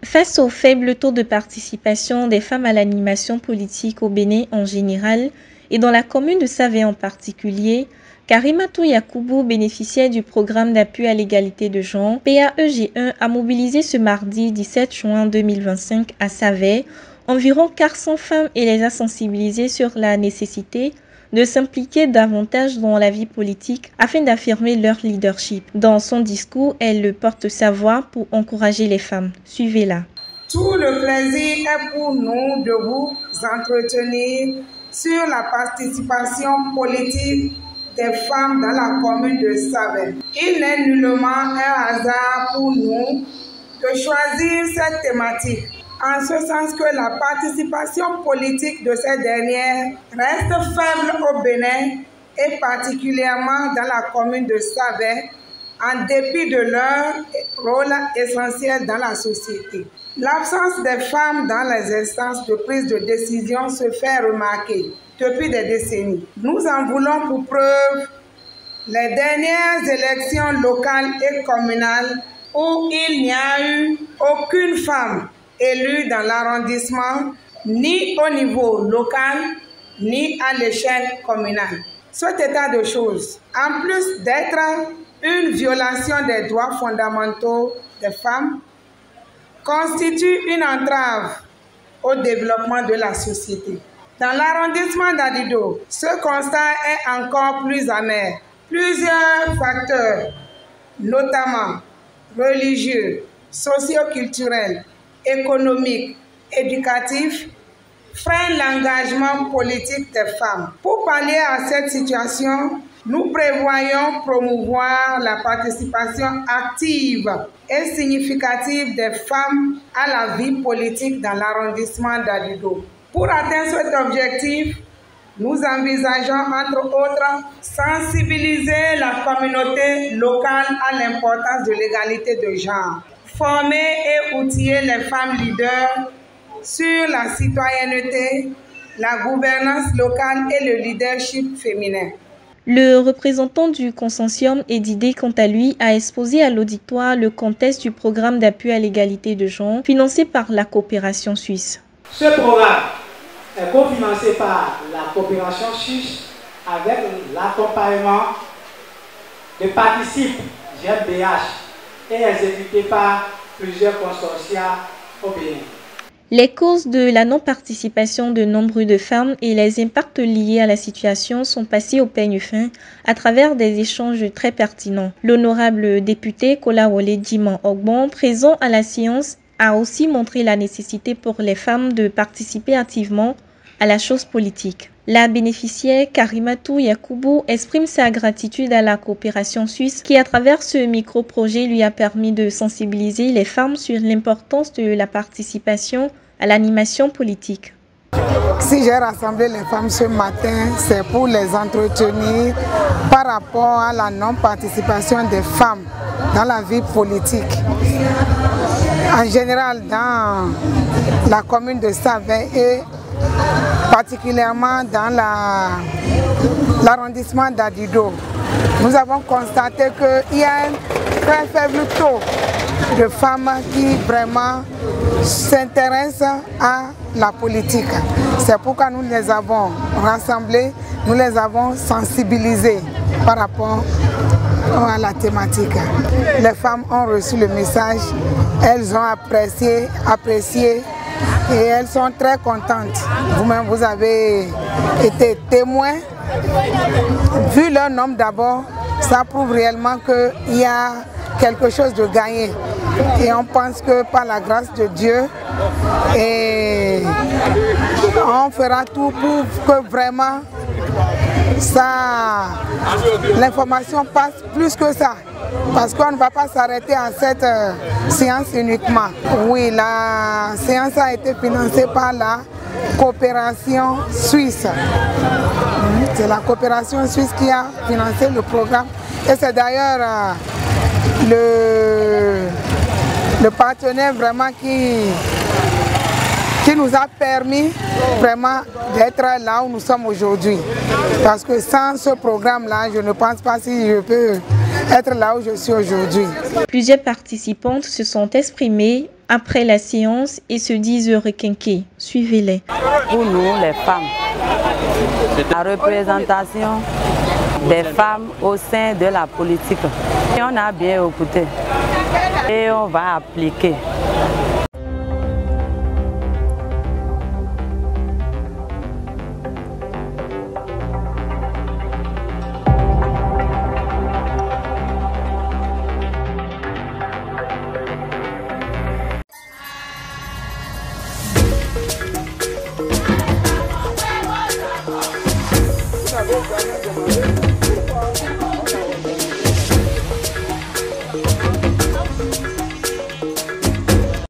Face au faible taux de participation des femmes à l'animation politique au Bénin en général et dans la commune de Savé en particulier, Karimatou Yakoubou, bénéficiaire du programme d'appui à l'égalité de genre PAEG1, a mobilisé ce mardi 17 juin 2025 à Savé environ 400 femmes et les a sensibilisées sur la nécessité de s'impliquer davantage dans la vie politique afin d'affirmer leur leadership. Dans son discours, elle porte sa voix pour encourager les femmes. Suivez-la. Tout le plaisir est pour nous de vous entretenir sur la participation politique des femmes dans la commune de Savé. Il n'est nullement un hasard pour nous de choisir cette thématique, en ce sens que la participation politique de ces dernières reste faible au Bénin et particulièrement dans la commune de Savé, en dépit de leur rôle essentiel dans la société. L'absence des femmes dans les instances de prise de décision se fait remarquer depuis des décennies. Nous en voulons pour preuve les dernières élections locales et communales où il n'y a eu aucune femme élue dans l'arrondissement, ni au niveau local, ni à l'échelle communale. Cet état de choses, en plus d'être une violation des droits fondamentaux des femmes, constitue une entrave au développement de la société. Dans l'arrondissement d'Adido, ce constat est encore plus amer. Plusieurs facteurs, notamment religieux, socio-culturels, économiques, éducatifs, freinent l'engagement politique des femmes. Pour pallier à cette situation, nous prévoyons promouvoir la participation active et significative des femmes à la vie politique dans l'arrondissement d'Adido. Pour atteindre cet objectif, nous envisageons entre autres sensibiliser la communauté locale à l'importance de l'égalité de genre, former et outiller les femmes leaders sur la citoyenneté, la gouvernance locale et le leadership féminin. Le représentant du consortium Edidé, quant à lui, a exposé à l'auditoire le contexte du programme d'appui à l'égalité de genre financé par la coopération suisse. Ce programme est cofinancé par la coopération suisse avec l'accompagnement de Participe GmbH et exécuté par plusieurs consortia au Bénin. Les causes de la non-participation de nombreux de femmes et les impacts liés à la situation sont passés au peigne fin à travers des échanges très pertinents. L'honorable député Kolawole Diman Ogbon, présent à la séance, a aussi montré la nécessité pour les femmes de participer activement à la chose politique. La bénéficiaire Karimatou Yakoubou exprime sa gratitude à la coopération suisse qui, à travers ce micro-projet, lui a permis de sensibiliser les femmes sur l'importance de la participation à l'animation politique. Si j'ai rassemblé les femmes ce matin, c'est pour les entretenir par rapport à la non-participation des femmes dans la vie politique. En général, dans la commune de Savé et particulièrement dans l'arrondissement d'Adido, nous avons constaté qu'il y a un très faible taux de femmes qui vraiment s'intéressent à la politique. C'est pourquoi nous les avons rassemblées, nous les avons sensibilisées par rapport à la thématique. Les femmes ont reçu le message, elles ont apprécié et elles sont très contentes. Vous-même, vous avez été témoin. Vu leur nombre d'abord, ça prouve réellement qu'il y a quelque chose de gagné. Et on pense que par la grâce de Dieu, et on fera tout pour que vraiment l'information passe plus que ça. Parce qu'on ne va pas s'arrêter à cette séance uniquement. Oui, la séance a été financée par la coopération suisse. C'est la coopération suisse qui a financé le programme. Et c'est d'ailleurs le partenaire vraiment qui nous a permis vraiment d'être là où nous sommes aujourd'hui. Parce que sans ce programme-là, je ne pense pas si je peux être là où je suis aujourd'hui. Plusieurs participantes se sont exprimées après la séance et se disent requinquées. Suivez-les. Pour nous, les femmes, la représentation des femmes au sein de la politique. Et on a bien écouté et on va appliquer. Vous avez